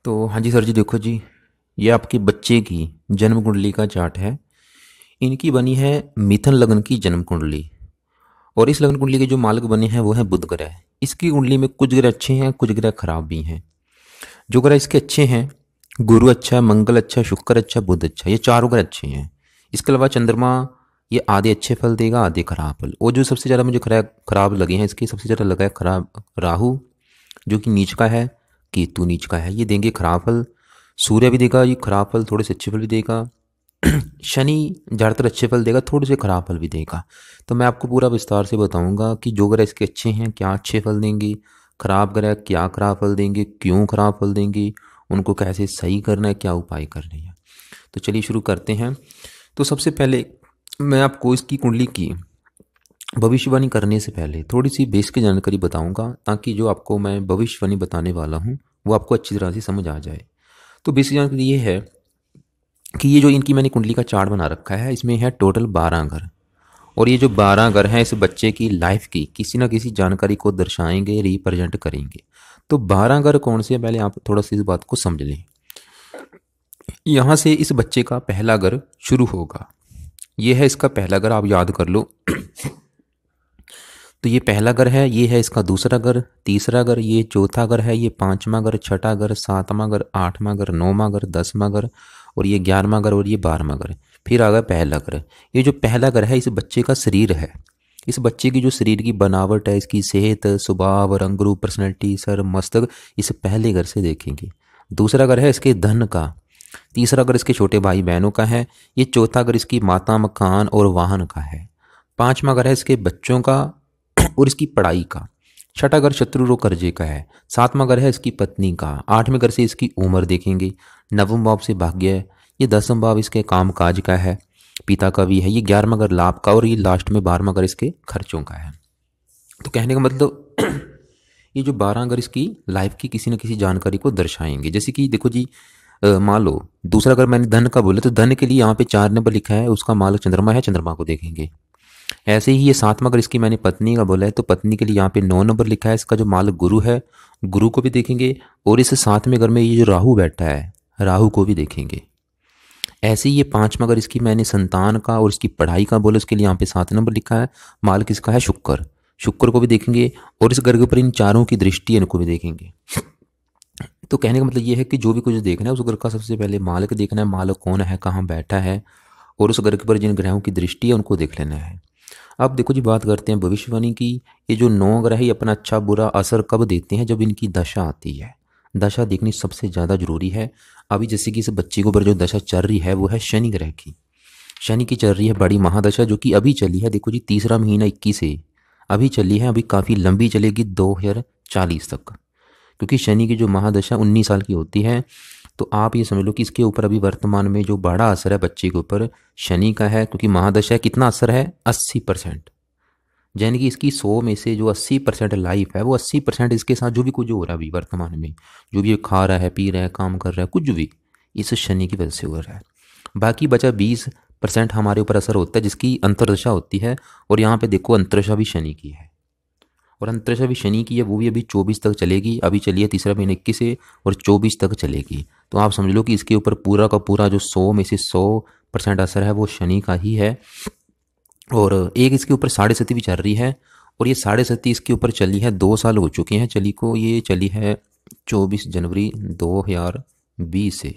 तो हाँ जी सर जी, देखो जी, ये आपके बच्चे की जन्म कुंडली का चार्ट है। इनकी बनी है मिथुन लग्न की जन्म कुंडली। और इस लग्न कुंडली के जो मालिक बने हैं वो है बुध ग्रह। इसकी कुंडली में कुछ ग्रह अच्छे हैं, कुछ ग्रह खराब भी हैं। जो ग्रह इसके अच्छे हैं, गुरु अच्छा, मंगल अच्छा, शुक्र अच्छा, बुध अच्छा, ये चारों ग्रह अच्छे हैं। इसके अलावा चंद्रमा, ये आधे अच्छे फल देगा, आधे खराब फल। और जो सबसे ज़्यादा मुझे खराब लगे हैं, इसके सबसे ज़्यादा लगा है खराब राहु, जो कि नीच का है। केतु नीच का है, ये देंगे खराब फल। सूर्य भी देगा ये खराब फल, थोड़े से अच्छे फल भी देगा। शनि ज़्यादातर अच्छे फल देगा, थोड़े से खराब फल भी देगा। तो मैं आपको पूरा विस्तार से बताऊंगा कि जो ग्रह इसके अच्छे हैं क्या अच्छे फल देंगे, खराब ग्रह क्या खराब फल देंगे, क्यों खराब फल देंगे, उनको कैसे सही करना है, क्या उपाय करने हैं। तो चलिए शुरू करते हैं। तो सबसे पहले मैं आपको इसकी कुंडली की भविष्यवाणी करने से पहले थोड़ी सी बेस की जानकारी बताऊंगा, ताकि जो आपको मैं भविष्यवाणी बताने वाला हूँ वो आपको अच्छी तरह से समझ आ जाए। तो बेसिक जानकारी ये है कि ये जो इनकी मैंने कुंडली का चार्ट बना रखा है, इसमें है टोटल 12 घर। और ये जो 12 घर हैं इस बच्चे की लाइफ की किसी ना किसी जानकारी को दर्शाएंगे, रिप्रेजेंट करेंगे। तो 12 घर कौन से हैं, पहले आप थोड़ा सा इस बात को समझ लें। यहाँ से इस बच्चे का पहला घर शुरू होगा। ये है इसका पहला घर, आप याद कर लो। तो ये पहला घर है, ये है इसका दूसरा घर, तीसरा घर, ये चौथा घर है, ये पांचवा घर, छठा घर, सातवां घर, आठवां घर, नौवां घर, 10वां घर, और ये 11वां घर, और ये 12वां घर। फिर आ गया पहला घर। ये जो पहला घर है इस बच्चे का शरीर है। इस बच्चे की जो शरीर की बनावट है, इसकी सेहत, स्वभाव, रंग रूप, पर्सनैलिटी, सर, मस्तक, इस पहले घर से देखेंगे। दूसरा घर है इसके धन का। तीसरा घर इसके छोटे भाई बहनों का है। ये चौथा घर इसकी माता, मकान और वाहन का है। पांचवा घर है इसके बच्चों का और इसकी पढ़ाई का। छठा घर शत्रु रो कर्जे का है। सातवां घर है इसकी पत्नी का। आठवें घर से इसकी उम्र देखेंगे। नवम भाव से भाग्य है। ये 10वां भाव इसके काम काज का है, पिता का भी है। ये 11वां घर लाभ का, और ये लास्ट में 12वां घर इसके खर्चों का है। तो कहने का मतलब ये जो 12 घर इसकी लाइफ की किसी न किसी जानकारी को दर्शाएंगे। जैसे कि देखो जी, मान लो दूसरा अगर मैंने धन का बोला, तो धन के लिए यहाँ पे 4 नंबर लिखा है, उसका मालक चंद्रमा है, चंद्रमा को देखेंगे। ऐसे ही ये सातवां अगर इसकी मैंने पत्नी का बोला है, तो पत्नी के लिए यहाँ पे 9 नंबर लिखा है, इसका जो मालक गुरु है, गुरु को भी देखेंगे। और इस सातवें घर में ये जो राहु बैठा है, राहु को भी देखेंगे। ऐसे ही ये पांचवा अगर इसकी मैंने संतान का और इसकी पढ़ाई का बोला, उसके लिए यहाँ पे 7 नंबर लिखा है, मालक इसका है शुक्र, शुक्र को भी देखेंगे। और इस घर के ऊपर इन चारों की दृष्टि है, इनको भी देखेंगे। तो कहने का मतलब ये है कि जो भी कुछ देखना है उस घर का सबसे पहले मालक देखना है, मालक कौन है, कहाँ बैठा है, और उस घर के ऊपर जिन ग्रहों की दृष्टि है उनको देख लेना है। अब देखो जी, बात करते हैं भविष्यवाणी की। ये जो 9 ग्रह है, अपना अच्छा बुरा असर कब देते हैं, जब इनकी दशा आती है। दशा देखनी सबसे ज़्यादा जरूरी है। अभी जैसे कि इस बच्चे के ऊपर जो दशा चल रही है वो है शनि ग्रह की। शनि की चल रही है बड़ी महादशा, जो कि अभी चली है। देखो जी, तीसरा महीना 21 से अभी चली है, अभी काफ़ी लंबी चलेगी 2040 तक। क्योंकि शनि की जो महादशा 19 साल की होती है। तो आप ये समझ लो कि इसके ऊपर अभी वर्तमान में जो बड़ा असर है बच्चे के ऊपर शनि का है। क्योंकि महादशा है, कितना असर है, 80%। यानी कि इसकी 100 में से जो 80% लाइफ है, वो 80% इसके साथ जो भी कुछ हो रहा है अभी वर्तमान में, जो भी खा रहा है, पी रहा है, काम कर रहा है, कुछ भी इस शनि की वजह से हो रहा है। बाकी बचा 20% हमारे ऊपर असर होता है, जिसकी अंतर्दशा होती है। और यहाँ पे देखो, अंतर्दशा भी शनि की है, और अंतरिक्ष भी शनि की है, वो भी अभी 24 तक चलेगी। अभी चलिए तीसरा महीना 21 से, और 24 तक चलेगी। तो आप समझ लो कि इसके ऊपर पूरा का पूरा जो 100 में से 100% असर है वो शनि का ही है। और एक इसके ऊपर 7.5 भी चल रही है, और ये 7.5 इसके ऊपर चली है, 2 साल हो चुके हैं चली को। ये चली है 24 जनवरी 2020 से।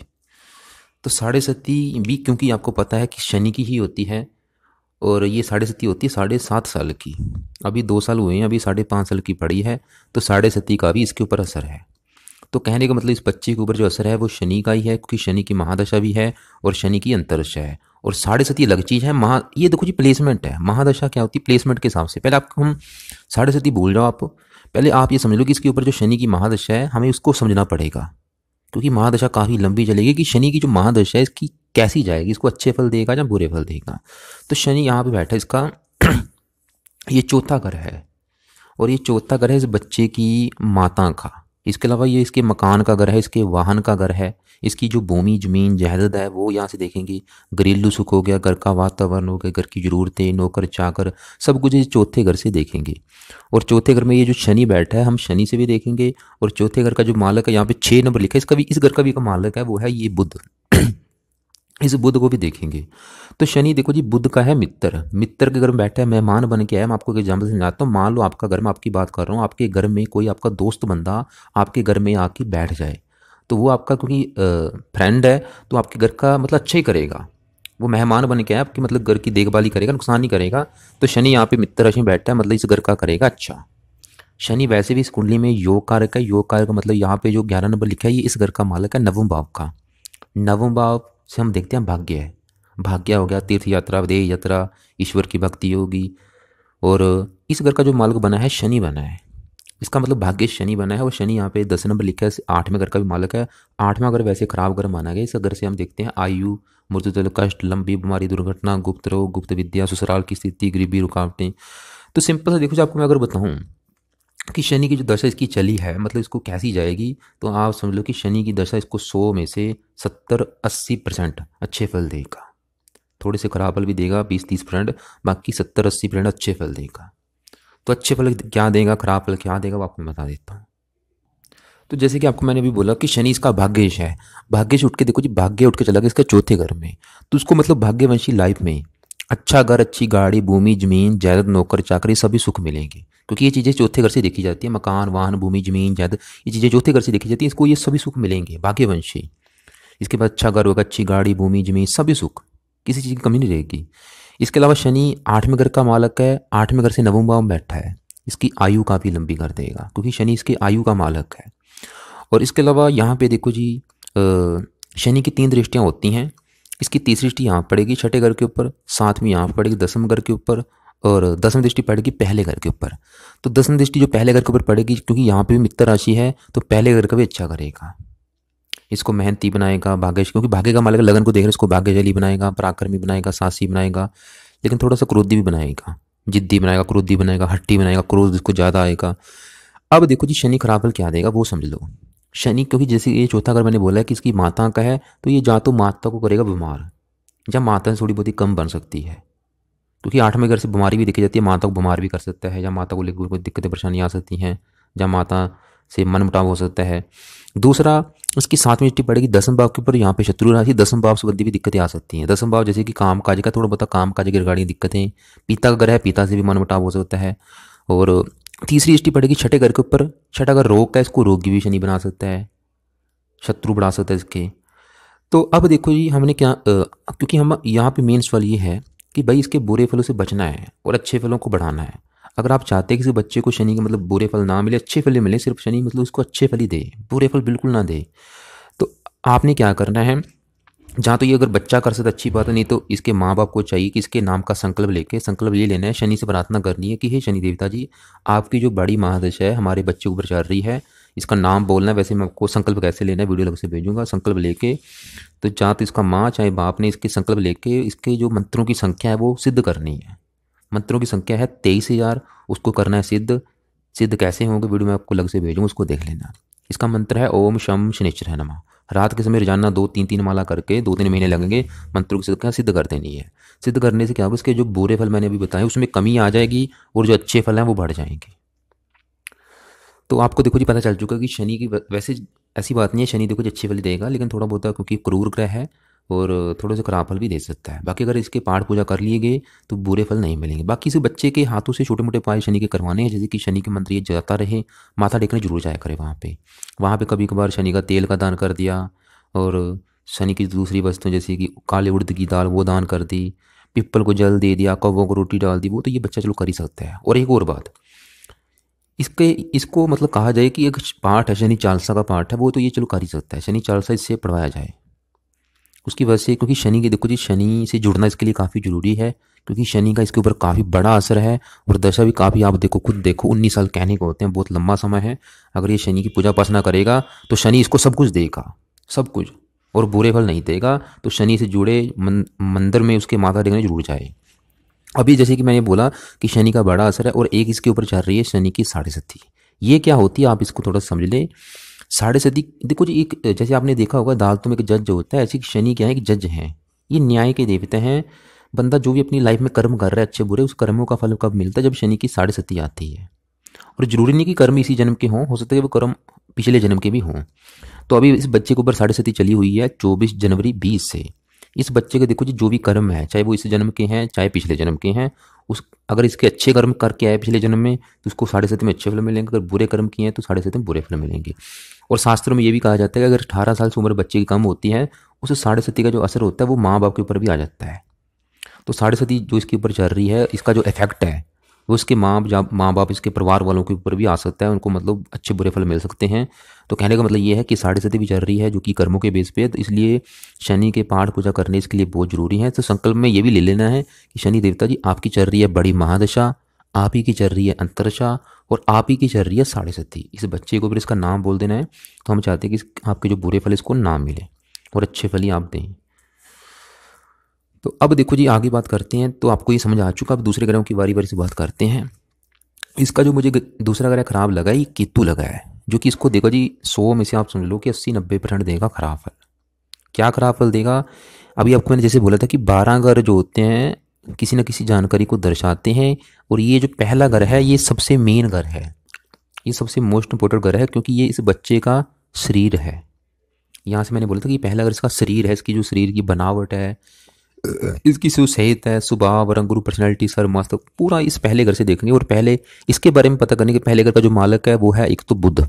तो 7.5 भी, क्योंकि आपको पता है कि शनि की ही होती है, और ये 7.5 होती है 7.5 साल की। अभी 2 साल हुए हैं, अभी 5.5 साल की पड़ी है। तो 7.5 का भी इसके ऊपर असर है। तो कहने का मतलब इस बच्चे के ऊपर जो असर है वो शनि का ही है, क्योंकि शनि की महादशा भी है और शनि की अंतर्दशा है। और 7.5 अलग चीज़ है। ये देखो जी, प्लेसमेंट है। महादशा क्या होती है, प्लेसमेंट के हिसाब से। पहले आपको हम 7.5 भूल जाओ आप, पहले आप ये समझ लो कि इसके ऊपर जो शनि की महादशा है हमें उसको समझना पड़ेगा। क्योंकि महादशा काफ़ी लंबी चलेगी कि शनि की जो महादशा है इसकी कैसी जाएगी, इसको अच्छे फल देगा या बुरे फल देगा। तो शनि यहाँ पे बैठा इसका ये चौथा घर है, और ये चौथा घर है इस बच्चे की माता का। इसके अलावा ये इसके मकान का घर है, इसके वाहन का घर है, इसकी जो भूमि जमीन जायदाद है वो यहाँ से देखेंगे। घरेलू सुख हो गया, घर का वातावरण हो गया, घर की ज़रूरतें, नौकर चाकर, सब कुछ इस चौथे घर से देखेंगे। और चौथे घर में ये जो शनि बैठा है हम शनि से भी देखेंगे। और चौथे घर का जो मालक है यहाँ पे 6 नंबर लिखा है, इसका भी इस घर का भी का मालक है वो है ये बुध। इस बुध को भी देखेंगे। तो शनि देखो जी बुध का है मित्र, मित्र के घर में बैठा है, मेहमान बन के आया। मैं आपको एक एग्जाम्पल समझाता हूँ। मान लो आपका घर में, आपकी बात कर रहा हूँ, आपके घर में कोई आपका दोस्त बंदा आपके घर में आके बैठ जाए, तो वो आपका क्योंकि फ्रेंड है तो आपके घर का मतलब अच्छा ही करेगा। वो मेहमान बन के आया आपकी मतलब घर की देखभाल ही करेगा, नुकसान नहीं करेगा। तो शनि यहाँ पे मित्र राशि में बैठा है, मतलब इस घर का करेगा अच्छा। शनि वैसे भी इस कुंडली में योग कारक है। योग कारक का मतलब यहाँ पे जो 11 नंबर लिखा है ये इस घर का मालक है नवम भाव का। नवम भाव से हम देखते हैं भाग्य है। भाग्य हो गया तीर्थ यात्रा, विदेह यात्रा, ईश्वर की भक्ति होगी। और इस घर का जो मालक बना है शनि बना है, इसका मतलब भाग्य शनि बना है। और शनि यहाँ पे 10 नंबर लिखा है, 8वें घर का भी मालक है। 8वां घर वैसे खराब घर माना गया। इस घर से हम देखते हैं आयु, मृत्युदल, कष्ट, लंबी बीमारी, दुर्घटना, गुप्त रोग, गुप्त विद्या, ससुराल की स्थिति, गरीबी, रुकावटें। तो सिंपल सा देखो जो आपको मैं अगर बताऊँ कि शनि की जो दशा इसकी चली है मतलब इसको कैसी जाएगी, तो आप समझ लो कि शनि की दशा इसको 100 में से 70-80% अच्छे फल देगा। थोड़े से खराब फल भी देगा 20-30%, बाकी 70-80% अच्छे फल देगा। तो अच्छे फल क्या देगा, खराब फल क्या देगा, वो आपको मैं बता देता हूँ। तो जैसे कि आपको मैंने अभी बोला कि शनि इसका भाग्येश है। भाग्येश उठ के देखो जी, भाग्य उठ के चला गया इसका चौथे घर में, तो उसको मतलब भाग्यवंशी लाइफ में अच्छा घर, अच्छी गाड़ी, भूमि जमीन जायदाद, नौकर चाकरी, सभी सुख मिलेंगे। क्योंकि ये चीज़ें चौथे घर से देखी जाती है, मकान वाहन भूमि जमीन जायदाद, ये चीज़ें चौथे घर से देखी जाती है। इसको ये सभी सुख मिलेंगे भाग्यवंशी। इसके बाद अच्छा घर होगा, अच्छी गाड़ी, भूमि जमीन, सभी सुख, किसी चीज़ की कमी नहीं रहेगी। इसके अलावा शनि 8वें घर का मालक है। 8वें घर से नवम भाव में बैठा है, इसकी आयु काफ़ी लंबी कर देगा क्योंकि शनि इसकी आयु का मालक है। और इसके अलावा यहाँ पे देखो जी शनि की 3 दृष्टियाँ होती हैं। इसकी तीसरी दृष्टि यहाँ पड़ेगी छठे घर के ऊपर, 7वीं यहाँ पड़ेगी 10वें घर के ऊपर, और 10वीं दृष्टि पड़ेगी पहले घर के ऊपर। तो 10वीं दृष्टि जो पहले घर के ऊपर पड़ेगी, क्योंकि यहाँ पे भी मित्र राशि है तो पहले घर का भी अच्छा करेगा। इसको मेहनती बनाएगा, भाग्य, क्योंकि भाग्य का मालिक लगन को देख रहे इसको भाग्यशाली बनाएगा, पराक्रमी बनाएगा, साहसी बनाएगा, लेकिन थोड़ा सा क्रोधी भी बनाएगा, जिद्दी बनाएगा, क्रोधी बनाएगा, हट्टी बनाएगा, क्रोध इसको ज़्यादा आएगा। अब देखो जी शनि खराब फल क्या देगा वो समझ लो। शनि क्योंकि जैसे ये चौथा घर मैंने बोला है कि इसकी माता का है, तो ये या तो माता को करेगा बीमार, या माता थोड़ी बहुत ही कम बन सकती है, क्योंकि 8वें घर से बीमारी भी देखी जाती है, माता को बीमार भी कर सकता है, या माता को लेकर कोई दिक्कतें परेशानियाँ आ सकती हैं, या माता से मनमुटाव हो सकता है। दूसरा, इसकी 7वीं दृष्टि पड़ेगी 10वें भाव के ऊपर, यहाँ पे शत्रु राशि, 10वें भाव संबंधी भी दिक्कतें आ सकती हैं। 10वें भाव जैसे कि काम काज का, थोड़ा बहुत काम काज की रिगार्डिंग दिक्कतें, पिता का घर है, पिता से भी मनमुटाव हो सकता है। और तीसरी दृष्टि पड़ेगी छठे घर के ऊपर, छठा घर रोग का, इसको रोगी भी शनि बना सकता है, शत्रु बढ़ा सकता है इसके। तो अब देखो जी हमने क्या क्योंकि हम यहाँ पे मेन सवाल ये है कि भाई इसके बुरे फलों से बचना है और अच्छे फलों को बढ़ाना है। अगर आप चाहते हैं किसी बच्चे को शनि के मतलब बुरे फल ना मिले, अच्छे फल मिले, सिर्फ शनि मतलब उसको अच्छे फल ही दे, बुरे फल बिल्कुल ना दे, तो आपने क्या करना है, जहाँ तो ये अगर बच्चा कर सकता अच्छी बात है, नहीं तो इसके माँ बाप को चाहिए कि इसके नाम का संकल्प ये लेना है, शनि से प्रार्थना करनी है कि हे शनि देवता जी, आपकी जो बड़ी महादशा है हमारे बच्चे के ऊपर चल रही है, इसका नाम बोलना है। वैसे मैं आपको संकल्प कैसे लेना है वीडियो लग से भेजूंगा। संकल्प लेके तो जहाँ तो इसका माँ चाहे बाप ने इसके संकल्प लेके इसके जो मंत्रों की संख्या है वो सिद्ध करनी है। मंत्रों की संख्या है 23,000, उसको करना है सिद्ध। सिद्ध कैसे होंगे वीडियो में आपको लग से भेजूंगा, उसको देख लेना। इसका मंत्र है ओम शम शनिश्चराय नमः। रात के समय रोजाना 2-3 माला करके 2-3 महीने लगेंगे, मंत्रों की संख्या सिद्ध कर देनी है। सिद्ध करने से क्या होगा, इसके जो बुरे फल मैंने अभी बताए उसमें कमी आ जाएगी और जो अच्छे फल हैं वो बढ़ जाएंगे। तो आपको देखो जी पता चल चुका कि शनि की वैसे ऐसी बात नहीं है, शनि देखो जी अच्छे फल देगा, लेकिन थोड़ा बहुत क्योंकि क्रूर ग्रह है और थोड़े से खराब फल भी दे सकता है। बाकी अगर इसके पाठ पूजा कर लिए गए तो बुरे फल नहीं मिलेंगे। बाकी से बच्चे के हाथों से छोटे मोटे पाए शनि के करवाने हैं, जैसे कि शनि के मंत्र ये जाता रहे, माथा टेकने जरूर जाया करे वहाँ पे कभी कभार शनि का तेल का दान कर दिया, और शनि की दूसरी वस्तुएं जैसे कि काले उड़द की दाल वो दान कर दी, पिप्पल को जल दे दिया, कौवों को रोटी डाल दी, वो तो ये बच्चा चलो कर ही सकता है। और एक और बात, इसको मतलब कहा जाए कि एक पाठ है शनि चालसा का पाठ है, वो तो ये चलो कर ही सकता है, शनि चालसा इससे पढ़वाया जाए उसकी वजह से, क्योंकि शनि के देखो जी शनि से जुड़ना इसके लिए काफ़ी ज़रूरी है, क्योंकि शनि का इसके ऊपर काफ़ी बड़ा असर है और दशा भी काफ़ी, आप देखो खुद देखो 19 साल कहने को होते हैं, बहुत लंबा समय है। अगर ये शनि की पूजा उपासना करेगा तो शनि इसको सब कुछ देगा, सब कुछ, और बुरे फल नहीं देगा। तो शनि से जुड़े मंदिर में उसके माथा टेकने जरूर जाए। अभी जैसे कि मैंने बोला कि शनि का बड़ा असर है, और एक इसके ऊपर चल रही है शनि की 7.5, ये क्या होती है आप इसको थोड़ा समझ लें। साढ़े सती देखो जी, एक जैसे आपने देखा होगा अदालतों में एक जज जो होता है, ऐसे शनि क्या है, एक जज हैं, ये न्याय के देवता हैं। बंदा जो भी अपनी लाइफ में कर्म कर रहा है अच्छे बुरे, उस कर्मों का फल कब मिलता है, जब शनि की साढ़े सती आती है। और जरूरी नहीं कि कर्म इसी जन्म के हों, हो सकता है कि वो कर्म पिछले जन्म के भी हों। तो अभी इस बच्चे के ऊपर साढ़े सती चली हुई है 24 जनवरी 20 से। इस बच्चे के देखो जी जो भी कर्म है, चाहे वो इस जन्म के हैं चाहे पिछले जन्म के हैं, उस अगर इसके अच्छे कर्म करके आए पिछले जन्म में तो उसको साढ़े सती में अच्छे फल मिलेंगे, अगर बुरे कर्म किए हैं तो साढ़े सती में बुरे फल मिलेंगे। और शास्त्रों में ये भी कहा जाता है कि अगर 18 साल से उम्र बच्चे की कम होती है, उस साढ़े सती का जो असर होता है वो माँ बाप के ऊपर भी आ जाता है। तो साढ़े सती जो इसके ऊपर चल रही है, इसका जो इफेक्ट है वो इसके माँ बाप इसके परिवार वालों के ऊपर भी आ सकता है, उनको मतलब अच्छे बुरे फल मिल सकते हैं। तो कहने का मतलब ये है कि साढ़े सती भी चल रही है जो कि कर्मों के बेस पे है, तो इसलिए शनि के पाठ पूजा करने इसके लिए बहुत जरूरी है। तो संकल्प में ये भी ले लेना है कि शनि देवता जी आपकी चल रही है बड़ी महादशा, आप ही की चल रही है अंतरदशा, और आप ही की चल रही है साढ़े सती। इस बच्चे को फिर इसका नाम बोल देना है। तो हम चाहते हैं कि आपके जो बुरे फल इसको ना मिले और अच्छे फल ही आप दें। तो अब देखो जी आगे बात करते हैं। तो आपको ये समझ आ चुका, अब दूसरे ग्रहों की बारी बारी से बात करते हैं। इसका जो मुझे दूसरा ग्रह खराब लगा है, ये केतु लगा है, जो कि इसको देखो जी 100 में से आप समझ लो कि 80-90% देगा खराब फल। क्या खराब फल देगा? अभी आपको मैंने जैसे बोला था कि 12 घर जो होते हैं किसी न किसी जानकारी को दर्शाते हैं, और ये जो पहला घर है ये सबसे मेन घर है, ये सबसे मोस्ट इंपॉर्टेंट घर है, क्योंकि ये इस बच्चे का शरीर है। यहाँ से मैंने बोला था कि पहला घर इसका शरीर है, इसकी जो शरीर की बनावट है, इसकी जो सेहत है, स्वभाव, रंग रूप, पर्सनैलिटी, सर मस्त, पूरा इस पहले घर से देखेंगे। और पहले इसके बारे में पता करने के पहले घर का जो मालक है वो है एक तो बुध,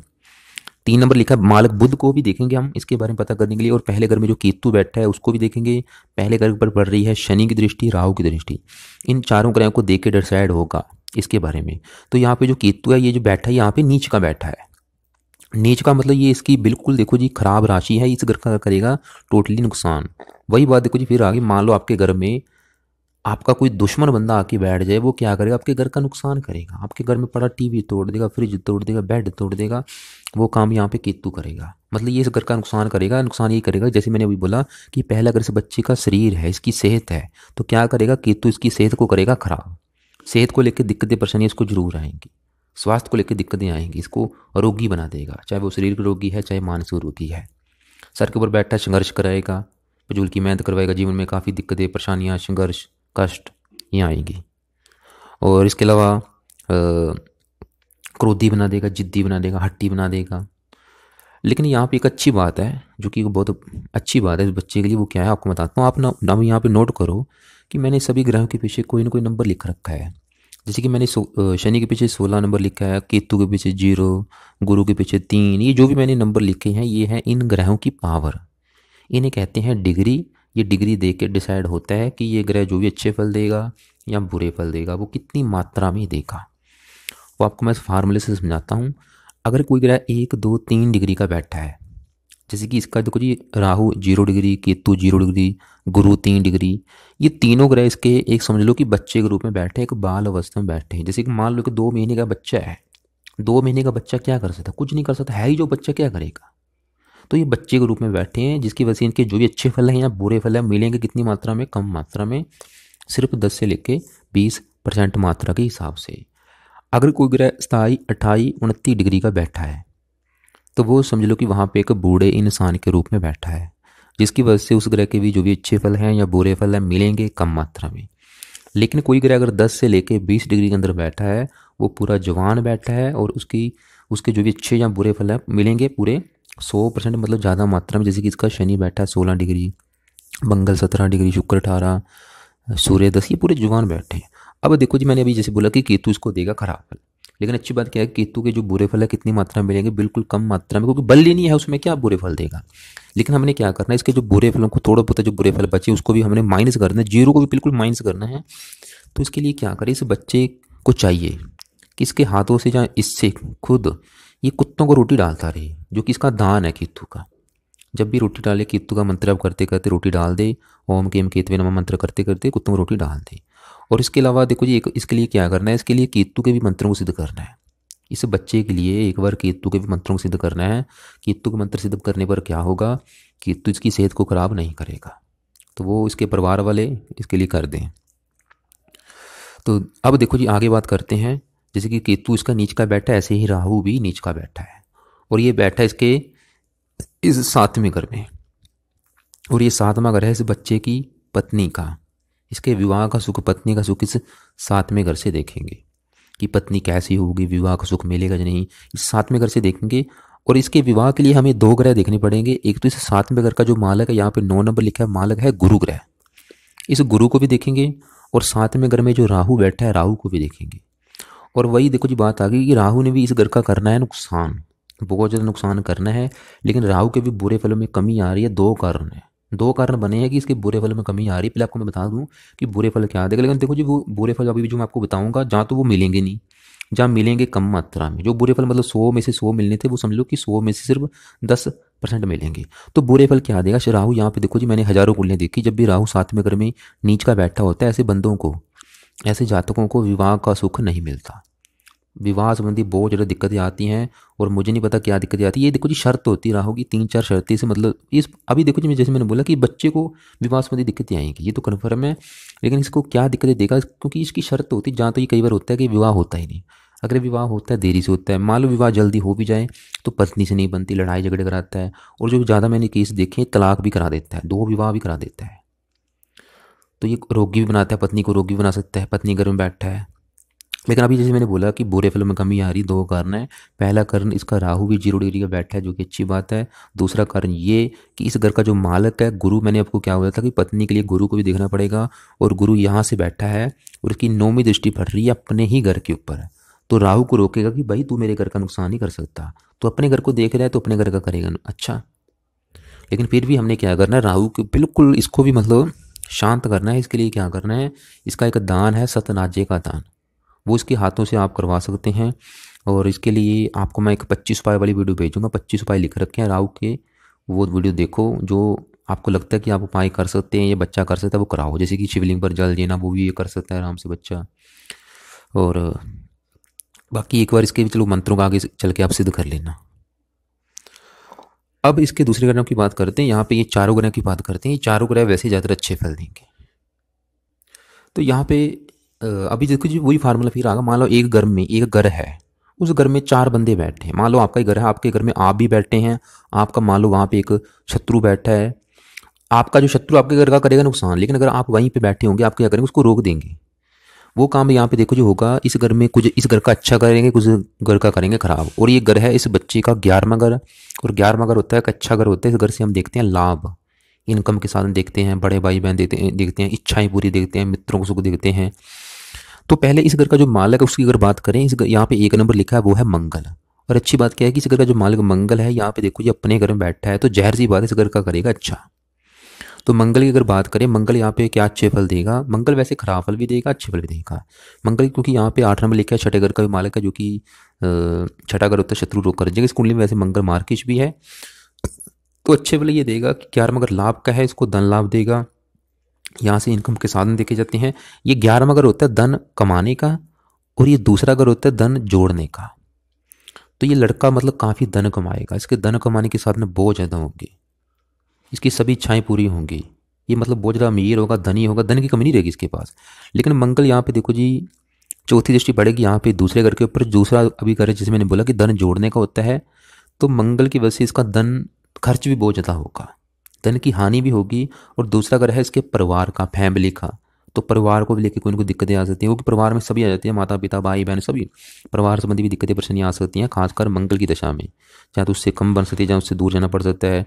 3 नंबर लिखा है मालक बुध को भी देखेंगे हम इसके बारे में पता करने के लिए। और पहले घर में जो केतु बैठा है उसको भी देखेंगे। पहले घर पर पड़ रही है शनि की दृष्टि, राहु की दृष्टि, इन चारों ग्रहों को देख के डिसाइड होगा इसके बारे में। तो यहाँ पे जो केतु है ये जो बैठा है यहाँ पे नीच का बैठा है। नीच का मतलब ये इसकी बिल्कुल देखो जी खराब राशि है, इस घर का करेगा टोटली नुकसान। वही बात देखो जी फिर आगे, मान लो आपके घर में आपका कोई दुश्मन बंदा आके बैठ जाए, वो क्या करेगा, आपके घर का नुकसान करेगा, आपके घर में पड़ा टीवी तोड़ देगा, फ्रिज तोड़ देगा, बेड तोड़ देगा। वो काम यहाँ पे केतु करेगा, मतलब ये इस घर का नुकसान करेगा। नुकसान ये करेगा जैसे मैंने अभी बोला कि पहला घर से बच्चे का शरीर है, इसकी सेहत है, तो क्या करेगा केतु, इसकी सेहत को करेगा खराब। सेहत को लेकर दिक्कतें परेशानियाँ इसको जरूर आएंगी, स्वास्थ्य को लेकर दिक्कतें आएंगी, इसको रोगी बना देगा, चाहे वो शरीर का रोगी है चाहे मानसिक रोगी है। सर के ऊपर बैठा संघर्ष कराएगा, फजूल की मेहनत करवाएगा, जीवन में काफ़ी दिक्कतें, परेशानियाँ, संघर्ष, कष्ट ये आएंगी। और इसके अलावा क्रोधी बना देगा, जिद्दी बना देगा, हट्टी बना देगा। लेकिन यहाँ पे एक अच्छी बात है, जो कि बहुत अच्छी बात है इस बच्चे के लिए, वो क्या है आपको बताता हूँ। आप ना यहाँ पे नोट करो कि मैंने सभी ग्रहों के पीछे कोई ना कोई नंबर लिख रखा है। जैसे कि मैंने शनि के पीछे 16 नंबर लिखा है, केतु के पीछे 0, गुरु के पीछे 3। ये जो भी मैंने नंबर लिखे हैं ये है इन ग्रहों की पावर, इन्हें कहते हैं डिग्री। ये डिग्री दे के डिसाइड होता है कि ये ग्रह जो भी अच्छे फल देगा या बुरे फल देगा वो कितनी मात्रा में देगा। वो आपको मैं इस फार्मूले से समझाता हूँ। अगर कोई ग्रह 1, 2, 3 डिग्री का बैठा है, जैसे कि इसका देखो जी राहु 0 डिग्री, केतु 0 डिग्री, गुरु 3 डिग्री, ये तीनों ग्रह इसके एक समझ लो कि बच्चे के रूप में बैठे, एक बाल अवस्था में बैठे हैं। जैसे कि मान लो कि 2 महीने का बच्चा है, 2 महीने का बच्चा क्या कर सकता है, कुछ नहीं कर सकता है ही, जो बच्चा क्या करेगा। तो ये बच्चे के रूप में बैठे हैं, जिसकी वजह से इनके जो भी अच्छे फल हैं या बुरे फल हैं मिलेंगे कितनी मात्रा में, कम मात्रा में, सिर्फ 10 से लेके 20% मात्रा के हिसाब से। अगर कोई ग्रह 27, 28, 29 डिग्री का बैठा है तो वो समझ लो कि वहाँ पे एक बूढ़े इंसान के रूप में बैठा है, जिसकी वजह से उस ग्रह के भी जो भी अच्छे फल हैं या बुरे फल हैं मिलेंगे कम मात्रा में। लेकिन कोई ग्रह अगर 10 से लेके 20 डिग्री के अंदर बैठा है, वो पूरा जवान बैठा है और उसके जो भी अच्छे या बुरे फल हैं मिलेंगे पूरे 100%, मतलब ज़्यादा मात्रा में। जैसे कि इसका शनि बैठा है 16 डिग्री, मंगल 17 डिग्री, शुक्र 18, सूर्य 10, ये पूरे जवान बैठे हैं। अब देखो जी मैंने अभी जैसे बोला कि केतु इसको देगा खराब फल, लेकिन अच्छी बात क्या है, केतु के जो बुरे फल है कितनी मात्रा में मिलेंगे, बिल्कुल कम मात्रा में, क्योंकि बल ही नहीं है उसमें, क्या बुरे फल देगा। लेकिन हमने क्या करना है, इसके जो बुरे फलों को थोड़ा बहुत जो बुरे फल बचे उसको भी हमने माइनस करना है, 0 को भी बिल्कुल माइनस करना है। तो इसके लिए क्या करें, इस बच्चे को चाहिए कि इसके हाथों से या इससे खुद ये कुत्तों को रोटी डालता रहे, जो कि इसका दान है केतु का। जब भी रोटी डाले केतु का मंत्र करते करते रोटी डाल दे, ओम केम केतवे नमः मंत्र करते करते कुत्तों को रोटी डाल दे। और इसके अलावा देखो जी इसके लिए क्या करना है, इसके लिए केतु के भी मंत्रों को सिद्ध करना है। इस बच्चे के लिए एक बार केतु के भी मंत्रों को सिद्ध करना है। केतु के मंत्र सिद्ध करने पर क्या होगा, केतु इसकी सेहत को खराब नहीं करेगा, तो वो इसके परिवार वाले इसके लिए कर दें। तो अब देखो जी आगे बात करते हैं जैसे कि केतु इसका नीच का बैठा है, ऐसे ही राहु भी नीच का बैठा है, और ये बैठा है इसके इस 7वें घर में, और ये 7वां घर है इस बच्चे की पत्नी का। इसके विवाह का सुख, पत्नी का सुख इस 7वें घर से देखेंगे कि पत्नी कैसी होगी, विवाह का सुख मिलेगा या नहीं, इस 7वें घर से देखेंगे। और इसके विवाह के लिए हमें 2 ग्रह देखने पड़ेंगे। एक तो इस 7वें घर का जो मालक है, यहाँ पे 9 नंबर लिखा है, मालक है गुरु ग्रह, इस गुरु को भी देखेंगे, और 7वें घर में जो राहु बैठा है राहु को भी देखेंगे। और वही देखो जी बात आ गई कि राहु ने भी इस घर का करना है नुकसान, बहुत ज़्यादा नुकसान करना है, लेकिन राहु के भी बुरे फलों में कमी आ रही है। 2 कारण है, 2 कारण बने हैं कि इसके बुरे फलों में कमी आ रही है। पहले आपको मैं बता दूं कि बुरे फल क्या देगा, लेकिन देखो जी वो बुरे फल अभी भी जो मैं आपको बताऊंगा, जहाँ तो वो मिलेंगे नहीं, जहाँ मिलेंगे कम मात्रा में। जो बुरे फल मतलब 100 में से 100 मिलने थे, वो समझ लो कि 100 में से सिर्फ 10% मिलेंगे। तो बुरे फल क्या देगा राहु, यहाँ पे देखो जी मैंने हजारों कुंडलियाँ देखी, जब भी राहु 7वें घर में नीच का बैठा होता है, ऐसे बंदों को, ऐसे जातकों को विवाह का सुख नहीं मिलता, विवाह संबंधी बहुत ज़्यादा दिक्कतें आती हैं। और मुझे नहीं पता क्या दिक्कतें आती है। ये देखो जी शर्त होती है राहु की, 3-4 शर्तें से, मतलब इस अभी देखो जी जैसे मैंने बोला कि बच्चे को विवाह संबंधी दिक्कतें आएंगी, ये तो कन्फर्म है, लेकिन इसको क्या दिक्कतें देगा, क्योंकि इसकी शर्त होती है। जहाँ तो ये कई बार होता है कि विवाह होता ही नहीं, अगर विवाह होता है देरी से होता है, मान लो विवाह जल्दी हो भी जाए तो पत्नी से नहीं बनती, लड़ाई झगड़े कराता है, और जो ज़्यादा मैंने केस देखे तलाक भी करा देता है, 2 विवाह भी करा देता है। तो ये रोगी भी बनाता है, पत्नी को रोगी बना सकता है, पत्नी घर में बैठा है। लेकिन अभी जैसे मैंने बोला कि बुरे फलों में कमी आ रही, 2 कारण है। पहला कारण इसका राहु भी 0 डिग्री का बैठा है, जो कि अच्छी बात है। दूसरा कारण ये कि इस घर का जो मालक है गुरु, मैंने आपको क्या बोला था कि पत्नी के लिए गुरु को भी देखना पड़ेगा, और गुरु यहाँ से बैठा है और इसकी 9वीं दृष्टि पड़ रही है अपने ही घर के ऊपर। तो राहु को रोकेगा कि भाई तू मेरे घर का नुकसान नहीं कर सकता, तो अपने घर को देख रहा है तो अपने घर का करेगा अच्छा। लेकिन फिर भी हमने क्या करना है, राहु के बिल्कुल इसको भी मतलब शांत करना है। इसके लिए क्या करना है, इसका एक दान है सतनाजे का दान, वो इसके हाथों से आप करवा सकते हैं। और इसके लिए आपको मैं एक 25 उपाय वाली वीडियो भेजूंगा, 25 उपाय लिख रखे हैं राहु के, वो वीडियो देखो। जो आपको लगता है कि आप उपाय कर सकते हैं, ये बच्चा कर सकता है, वो कराओ। जैसे कि शिवलिंग पर जल देना, वो भी ये कर सकता है आराम से बच्चा। और बाकी एक बार इसके भी चलो मंत्रों का आगे चल के आप सिद्ध कर लेना। अब इसके दूसरे ग्रहों की बात करते हैं। यहाँ पे ये 4 ग्रह की बात करते हैं। ये 4 ग्रह वैसे ज़्यादा अच्छे फल देंगे। तो यहाँ पे अभी देखो जी वही फार्मूला फिर आगा। मान लो एक घर में, एक घर है, उस घर में 4 बंदे बैठे हैं। मान लो आपका ही घर है, आपके घर में आप भी बैठे हैं, आपका मान लो वहाँ पे एक शत्रु बैठा है। आपका जो शत्रु आपके घर का करेगा नुकसान, लेकिन अगर आप वहीं पे बैठे होंगे, आप क्या करेंगे, उसको रोक देंगे। वो काम यहाँ पे देखो जो होगा, इस घर में कुछ इस घर का अच्छा करेंगे, कुछ घर का करेंगे खराब। और ये घर है इस बच्चे का 11वां घर, और 11वां घर होता है एक अच्छा घर होता है। इस घर से हम देखते हैं लाभ, इनकम के साधन देखते हैं, बड़े भाई बहन देखते हैं, इच्छाएं पूरी देखते हैं, मित्रों को सुख देखते हैं। तो पहले इस घर का जो मालिक है उसकी अगर बात करें, इस यहाँ पे 1 नंबर लिखा है वो है मंगल। और अच्छी बात क्या है कि इस घर का जो मालिक मंगल है, यहाँ पे देखो ये अपने घर में बैठा है, तो जहर सी बात है इस घर का करेगा अच्छा। तो मंगल की अगर बात करें, मंगल यहाँ पे क्या अच्छे फल देगा, मंगल वैसे खराब फल भी देगा, अच्छे फल भी देगा मंगल, क्योंकि यहाँ पे 8 नंबर लिखा है, छठे घर का भी मालिक है, जो कि छठा घर होता है शत्रु रोग कर जाएगा। इस कुंडली में वैसे मंगल मार्किश भी है, तो अच्छे फल ये देगा कि 11वां अगर लाभ का है, इसको धन लाभ देगा, यहाँ से इनकम के साधन देखे जाते हैं। ये 11वां अगर होता है धन कमाने का, और ये दूसरा अगर होता है धन जोड़ने का। तो ये लड़का मतलब काफ़ी धन कमाएगा, इसके धन कमाने के साधन बहुत ज़्यादा होंगे, इसकी सभी इच्छाएं पूरी होंगी। ये मतलब बहुत ज़्यादा अमीर होगा, धनी होगा, धन की कमी नहीं रहेगी इसके पास। लेकिन मंगल यहाँ पे देखो जी चौथी दृष्टि पड़ेगी यहाँ पे दूसरे घर के ऊपर। दूसरा अभी घर जैसे मैंने बोला कि धन जोड़ने का होता है, तो मंगल की वजह से इसका धन खर्च भी बहुत ज़्यादा होगा, धन की हानि भी होगी। और दूसरा घर है इसके परिवार का, फैमिली का, तो परिवार को भी लेकर कोई ना कोई दिक्कतें आ सकती हैं, क्योंकि परिवार में सभी आ जाती हैं, माता पिता भाई बहन सभी, परिवार संबंधी भी दिक्कतें परेशानियाँ आ सकती हैं, खासकर मंगल की दशा में। चाहे तो उससे कम बन सकती है, चाहे उससे दूर जाना पड़ सकता है।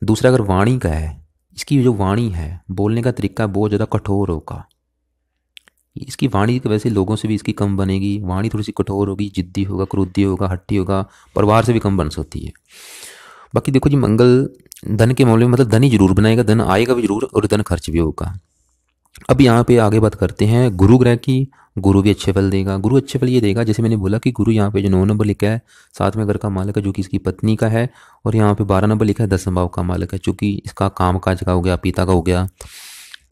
दूसरा अगर वाणी का है, इसकी जो वाणी है, बोलने का तरीका बहुत ज़्यादा कठोर होगा। इसकी वाणी की वजह से लोगों से भी इसकी कम बनेगी, वाणी थोड़ी सी कठोर होगी, जिद्दी होगा, क्रोधी होगा, हट्टी होगा, परिवार से भी कम बन सकती है। बाकी देखो जी मंगल धन के मामले में मतलब धन ही जरूर बनाएगा, धन आएगा भी जरूर और धन खर्च भी होगा। अब यहाँ पे आगे बात करते हैं गुरु ग्रह की। गुरु भी अच्छे फल देगा। गुरु अच्छे फल ये देगा, जैसे मैंने बोला कि गुरु यहाँ पे जो 9 नंबर लिखा है 7वें घर का मालिक है, जो कि इसकी पत्नी का है। और यहाँ पे 12 नंबर लिखा है 10वें भाव का मालिक है, जो कि इसका काम काज का हो गया, पिता का हो गया।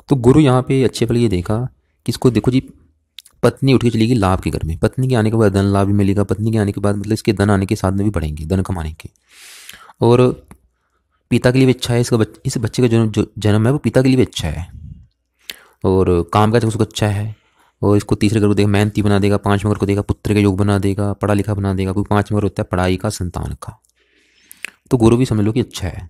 तो गुरु यहाँ पे अच्छे फल ये देखा कि इसको देखो जी पत्नी उठ के चलेगी लाभ के घर में, पत्नी के आने के बाद धन लाभ भी मिलेगा, पत्नी के आने के बाद मतलब इसके धन आने के साधन भी बढ़ेंगे, धन कमाने के। और पिता के लिए भी अच्छा है, इस बच्चे का जो जन्म है वो पिता के लिए भी अच्छा है, और काम काज उसको अच्छा है। और इसको तीसरे घर को देगा मेहनती बना देगा, पांचवें घर को देगा पुत्र के योग बना देगा, पढ़ा लिखा बना देगा, क्योंकि पांचवें घर होता है पढ़ाई का, संतान का। तो गुरु भी समझ लो कि अच्छा है।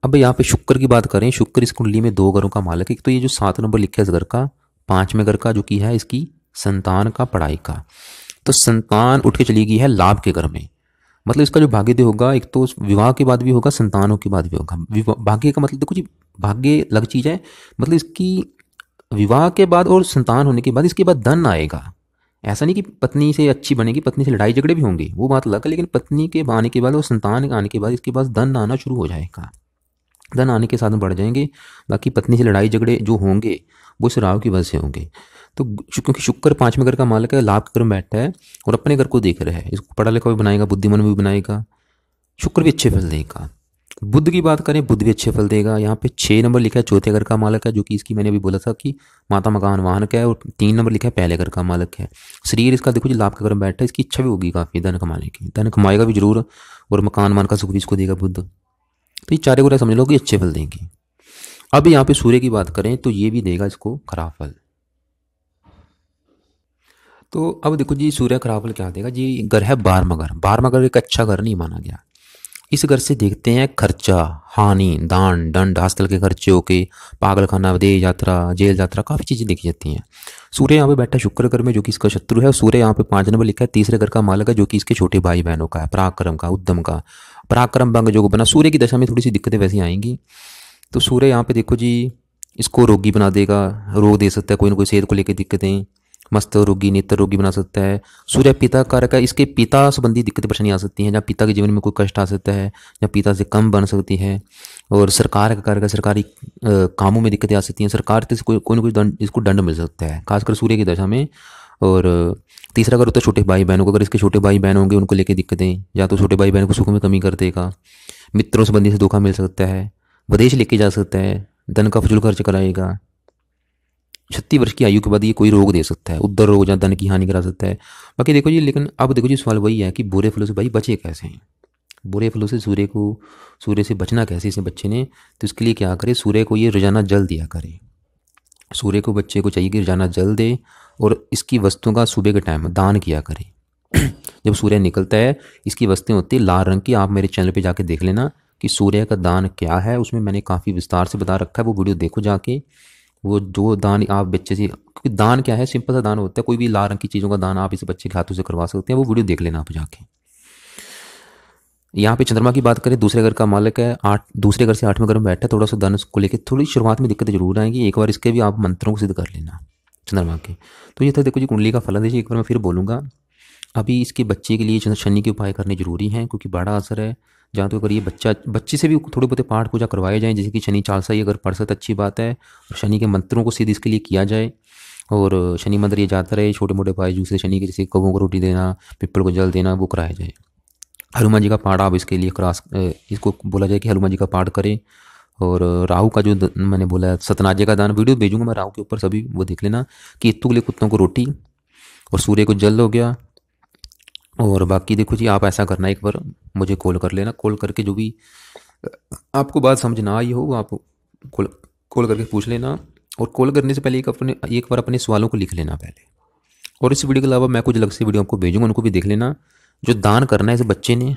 अब यहाँ पे शुक्र की बात करें, शुक्र इस कुंडली में 2 घरों का मालिक है। तो ये जो 7 नंबर लिखा है इस घर का, 5वें घर का जो कि है इसकी संतान का, पढ़ाई का। तो संतान उठ के चली गई है लाभ के घर में। मतलब इसका जो भाग्योदय होगा, एक तो विवाह के बाद भी होगा, संतानों के बाद भी होगा। भाग्य का मतलब देखो जी, भाग्य अलग चीज है। मतलब इसकी विवाह के बाद और संतान होने के बाद इसके बाद धन आएगा। ऐसा नहीं कि पत्नी से अच्छी बनेगी, पत्नी से लड़ाई झगड़े भी होंगे, वो बात अलग है। लेकिन पत्नी के आने के बाद और संतान आने के बाद इसके पास धन आना शुरू हो जाएगा, धन आने के साधन बढ़ जाएंगे। बाकी पत्नी से लड़ाई झगड़े जो होंगे वो इस राहु की वजह से होंगे। तो क्योंकि शुक्र 5वें घर का मालिक है, लाभ के घर में बैठा है और अपने घर को देख रहा है, इसको पढ़ा लिखा भी बनाएगा, बुद्धिमान भी बनाएगा, शुक्र भी अच्छे फल देगा। बुद्ध की बात करें, बुद्ध भी अच्छे फल देगा। यहाँ पे 6 नंबर लिखा है चौथे घर का मालिक है, जो कि इसकी मैंने अभी बोला था कि माता मकान वाहन का है। और 3 नंबर लिखा है पहले घर का मालिक है। शरीर इसका देखो जी लाभ के घर में बैठा है, इसकी इच्छा भी होगी काफ़ी धन कमाने की, धन कमाएगा भी जरूर, और मकान मान का सुख भी इसको देगा बुद्ध। तो ये 4 ग्रह समझ लो कि अच्छे फल देंगे। अब यहाँ पे सूर्य की बात करें तो ये भी देगा इसको खराब फल। तो अब देखो जी सूर्य खराब फल क्या देगा जी। घर है 12वां घर, 12वां घर एक अच्छा घर नहीं माना गया। इस घर से देखते हैं खर्चा, हानि, दान, दंड, हॉस्टल के खर्चे होके, पागलखाना, विदेश यात्रा, जेल यात्रा, काफ़ी चीज़ें देखी जाती हैं। सूर्य यहाँ पे बैठा शुक्र घर में, जो कि इसका शत्रु है। सूर्य यहाँ पे 5 नंबर लिखा है, तीसरे घर का मालिक है, जो कि इसके छोटे भाई बहनों का है, पराक्रम का, उद्यम का। पराक्रम भंग जो बना, सूर्य की दशा में थोड़ी सी दिक्कतें वैसी आएंगी। तो सूर्य यहाँ पे देखो जी इसको रोगी बना देगा, रोग दे सकता है, कोई ना कोई सेहत को लेकर दिक्कतें, मस्त रोगी, नेत्र रोगी बना सकता है। सूर्य पिता कारक है, इसके पिता संबंधी दिक्कतें परेशानी आ सकती हैं, जहाँ पिता के जीवन में कोई कष्ट आ सकता है, या पिता से कम बन सकती है। और सरकार का कारक है, सरकारी कामों में दिक्कतें आ सकती हैं, सरकार से कोई ना कोई दंड, इसको दंड मिल सकता है, खासकर सूर्य की दशा में। और तीसरा अगर होता है छोटे भाई बहनों को, अगर इसके छोटे भाई बहन होंगे उनको लेकर दिक्कतें, या तो छोटे भाई बहन को सुख में कमी कर देगा, मित्रों संबंधी से धोखा मिल सकता है, विदेश लेके जा सकता है, धन का फजूल खर्च कराएगा। 36 वर्ष की आयु के बाद ये कोई रोग दे सकता है, उधर रोग या धन की हानि करा सकता है। बाकी देखो जी, लेकिन अब देखो जी सवाल वही है कि बुरे फलों से भाई बचे कैसे हैं, बुरे फलों से सूर्य से बचना कैसे इसे बच्चे ने। तो इसके लिए क्या करे, सूर्य को ये रोजाना जल दिया करे। सूर्य को बच्चे को चाहिए कि रोजाना जल दे, और इसकी वस्तुओं का सुबह के टाइम दान किया करे। जब सूर्य निकलता है इसकी वस्तुएं होती है लाल रंग की। आप मेरे चैनल पे जाके देख लेना कि सूर्य का दान क्या है, उसमें मैंने काफ़ी विस्तार से बता रखा है, वो वीडियो देखो जाके। वो जो दान आप बच्चे से, क्योंकि दान क्या है, सिंपल सा दान होता है, कोई भी लाल रंग की चीज़ों का दान आप इस बच्चे के हाथों से करवा सकते हैं, वो वीडियो देख लेना आप जाके। यहाँ पे चंद्रमा की बात करें, दूसरे घर का मालिक है, दूसरे घर से 8वें घर में बैठा है। थोड़ा सा धन को लेकर थोड़ी शुरुआत में दिक्कतें जरूर आएंगी, एक बार इसके भी आप मंत्रों को सिद्ध कर लेना चंद्रमा के। तो ये था देखो जी कुंडली का फलन। देखिए एक बार मैं फिर बोलूँगा, अभी इसके बच्चे के लिए शनि के उपाय करने जरूरी हैं, क्योंकि बड़ा असर है। जहाँ तो अगर ये बच्चे से भी थोड़े बहुत पाठ पूजा करवाए जाएँ, जैसे कि शनि चालीसा ही अगर पढ़ सकता अच्छी बात है, और शनि के मंत्रों को सिद्ध इसके लिए किया जाए। और शनि मंदिर ये जाता रहे, छोटे मोटे उपाय जैसे शनि के, जैसे कौवों को रोटी देना, पिप्पल को जल देना, वो कराया जाए। हनुमान जी का पाठ आप इसके लिए इसको बोला जाए कि हनुमान जी का पाठ करें। और राहु का जो मैंने बोला सतनाजे का दान, वीडियो भेजूंगा मैं राहु के ऊपर, सभी वो देख लेना। केतु के लिए कुत्तों को रोटी, और सूर्य को जल हो गया। और बाकी देखो जी आप ऐसा करना, एक बार मुझे कॉल कर लेना, कॉल करके जो भी आपको बात समझ ना आई हो वो आप कॉल करके पूछ लेना। और कॉल करने से पहले एक बार अपने सवालों को लिख लेना पहले। और इस वीडियो के अलावा मैं कुछ अलग से वीडियो आपको भेजूंगा, उनको भी देख लेना। जो दान करना है इस बच्चे ने,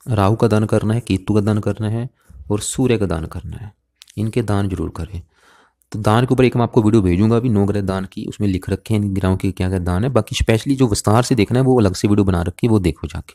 राहु का दान करना है, केतु का दान करना है, और सूर्य का दान करना है। इनके दान जरूर करें। तो दान के ऊपर एक मैं आपको वीडियो भेजूंगा अभी, 9 ग्रह दान की, उसमें लिख रखे हैं इन ग्रहों के क्या क्या दान है। बाकी स्पेशली जो विस्तार से देखना है वो अलग से वीडियो बना रखी है, वो देखो जाके।